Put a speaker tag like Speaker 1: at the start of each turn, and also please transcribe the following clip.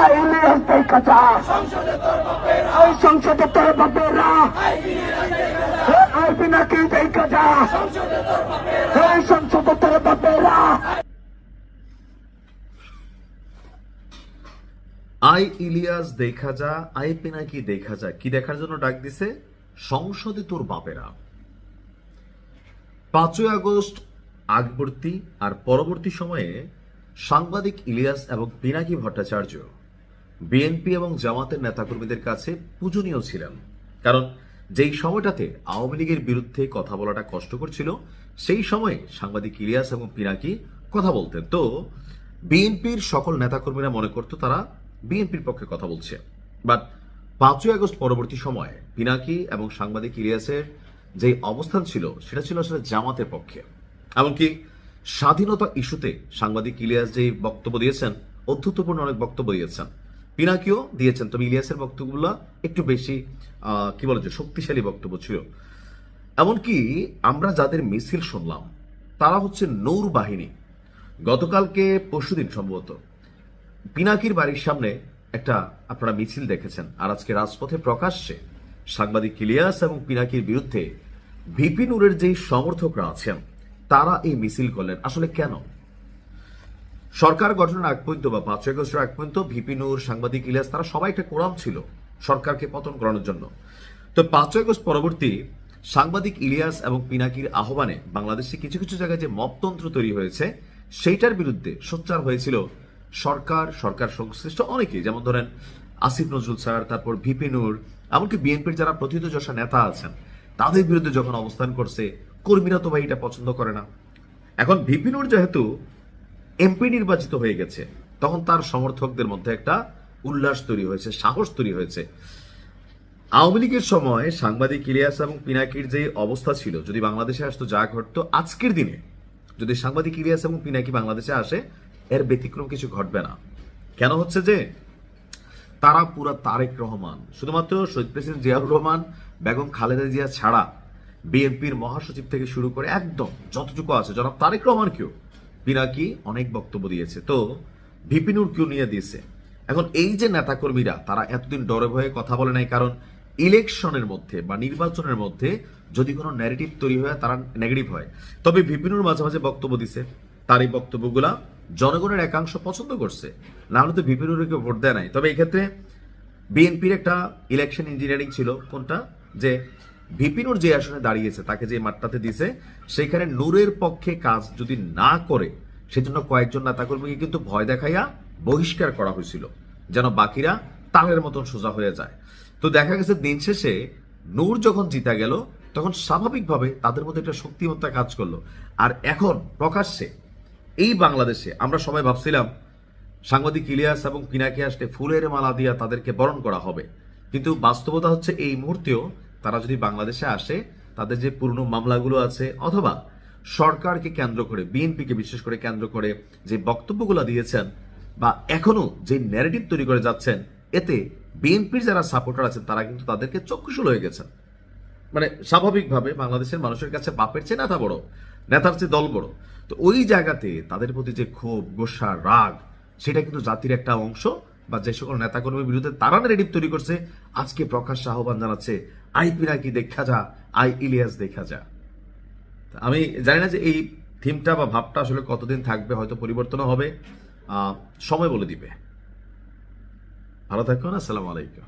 Speaker 1: I Ilias দেখা যা, ওই সংসদে তোর বাপেরা, আই পিনাকি দেখা যা, ওই সংসদে তোর বাপেরা।
Speaker 2: আই ইলিয়াস দেখা যা, আই পিনাকি দেখা যা, কি দেখার জন্য ডাক দিছে? সংসদে তোর বাপেরা। 5ই আগস্ট আগবর্তী আর পরবর্তী সময়ে সাংবাদিক ইলিয়াস এবং পিনাকি ভট্টাচার্য বিএনপি এবং জামাতের নেতাকর্মীদের কাছে পূজনীয় ছিলেন, কারণ যেই সময়টাতে আওয়ামী লীগের বিরুদ্ধে কথা বলাটা কষ্টকর ছিল, সেই সময়ে সাংবাদিক ইলিয়াস এবং পিনাকি কথা বলতেন। তো বিএনপির সকল নেতাকর্মীরা মনে করতো তারা বিএনপির পক্ষে কথা বলছে। বাট 5ই আগস্ট পরবর্তী সময়ে পিনাকি এবং সাংবাদিক ইলিয়াসের যে অবস্থান ছিল সেটা ছিল আসলে জামাতের পক্ষে। এমনকি স্বাধীনতা ইস্যুতে সাংবাদিক ইলিয়াস যে বক্তব্য দিয়েছেন, অধ্যত্বপূর্ণ অনেক বক্তব্য দিয়েছেন, পিনাকিও দিয়েছেন, তবে ইলিয়াসের বক্তব্যগুলো একটু বেশি কি বলে যে শক্তিশালী বক্তব্য ছিল। এমনকি আমরা যাদের মিছিল শুনলাম তারা হচ্ছে নূর বাহিনী। গতকালকে পরশুদিন সম্ভবত পিনাকির বাড়ির সামনে একটা আপনারা মিছিল দেখেছেন, আর আজকে রাজপথে প্রকাশ্যে সাংবাদিক ইলিয়াস এবং পিনাকির বিরুদ্ধে ভিপি নূরের যেই সমর্থকরা আছেন তারা এই মিছিল করলেন। আসলে কেন? সরকার গঠনের আগ পর্যন্ত বা 5ই আগস্টের আগ পর্যন্ত ভিপি নূর, সাংবাদিক ইলিয়াস তারা সবাই একটা কোরাম ছিল সরকারকে পতন করানোর জন্য। তো 5ই আগস্ট পরবর্তী সাংবাদিক ইলিয়াস এবং পিনাকির আহ্বানে বাংলাদেশে কিছু কিছু জায়গায় যে মপতন্ত্র তৈরি হয়েছে সেইটার বিরুদ্ধে সোচ্চার হয়েছিল সরকার সংশ্লিষ্ট অনেকেই, যেমন ধরেন আসিফ নজরুল স্যার, তারপর ভিপি নূর, এমনকি বিএনপির যারা প্রথিতযশা নেতা আছেন তাদের বিরুদ্ধে যখন অবস্থান করছে, কর্মীরা তো ভাই এটা পছন্দ করে না। এখন ভিপি নূর যেহেতু এমপি নির্বাচিত হয়ে গেছে, তখন তার সমর্থকদের মধ্যে একটা উল্লাস তৈরি হয়েছে, সাহস তৈরি হয়েছে। আওয়ামী লীগের সময় সাংবাদিক ইলিয়াস এবং পিনাকির যে অবস্থা ছিল, যদি বাংলাদেশে আসতো যা ঘটতো, আজকের দিনে যদি সাংবাদিক ইলিয়াস এবং পিনাকি বাংলাদেশে আসে এর ব্যতিক্রম কিছু ঘটবে না। কেন হচ্ছে যে তারা পুরা তারেক রহমান, শুধুমাত্র শহীদ প্রেসিডেন্ট জিয়াউর রহমান, বেগম খালেদা জিয়া ছাড়া বিএনপির মহাসচিব থেকে শুরু করে একদম যতটুকু আছে জনাব তারেক রহমানকেও পিনাকি অনেক বক্তব্য দিয়েছে। তো ভিপি নূরকেও নিয়ে দিয়েছে। এখন এই যে নেতাকর্মীরা তারা এতদিন ডরে ভয়ে কথা বলে নাই, কারণ ইলেকশনের মধ্যে বা নির্বাচনের মধ্যে যদি কোনো ন্যারেটিভ তৈরি হয় তারা নেগেটিভ হয়। তবে ভিপি নূর মাঝে মাঝে বক্তব্য দিছে, তার এই বক্তব্যগুলা জনগণের একাংশ পছন্দ করছে, না হলে তো ভিপি নূরকে ভোট দেয় নাই। তবে এই ক্ষেত্রে বিএনপির একটা ইলেকশন ইঞ্জিনিয়ারিং ছিল, কোনটা যে ভিপি নূর যে আসনে দাঁড়িয়েছে তাকে যে মাঠটাতে দিছে সেখানে নূরের পক্ষে কাজ যদি না করে সেজন্য কয়েকজন নেতাকর্মীকে কিন্তু ভয় দেখাইয়া বহিষ্কার করা হয়েছিল, যেন বাকিরা তালের মতন সোজা হয়ে যায়। তো দেখা গেছে দিন শেষে নূর যখন জিতা গেল তখন স্বাভাবিকভাবে তাদের মধ্যে একটা শক্তিমত্তা কাজ করলো। আর এখন প্রকাশ্যে এই বাংলাদেশে আমরা সবাই ভাবছিলাম সাংবাদিক ইলিয়াস এবং পিনাকি আসলে ফুলের মালা দিয়া তাদেরকে বরণ করা হবে, কিন্তু বাস্তবতা হচ্ছে এই মুহূর্তেও তারা যদি বাংলাদেশে আসে তাদের যে পুরনো মামলাগুলো আছে অথবা সরকারকে কেন্দ্র করে, বিএনপিকে বিশেষ করে কেন্দ্র করে যে বক্তব্যগুলো দিয়েছেন বা এখনো যে ন্যারেটিভ তৈরি করে যাচ্ছেন, এতে বিএনপির যারা সাপোর্টার আছেন তারা কিন্তু তাদেরকে চক্ষুশূল হয়ে গেছেন। মানে স্বাভাবিকভাবে বাংলাদেশের মানুষের কাছে বাপের চেয়ে নেতা বড়, নেতার চেয়ে দল বড়। তো ওই জায়গাতে তাদের প্রতি যে ক্ষোভ, গোসা, রাগ, সেটা কিন্তু জাতির একটা অংশ বা যে সকল নেতাকর্মীর বিরুদ্ধে তারা ন্যারেটিভ তৈরি করছে আজকে প্রকাশ্য আহ্বান জানাচ্ছে আই পিনাকি দেখা যা, আই ইলিয়াস দেখা যা। আমি জানি না যে এই থিমটা বা ভাবটা আসলে কতদিন থাকবে, হয়তো পরিবর্তনও হবে, সময় বলে দিবে। ভালো থাকুন, আসসালামু আলাইকুম।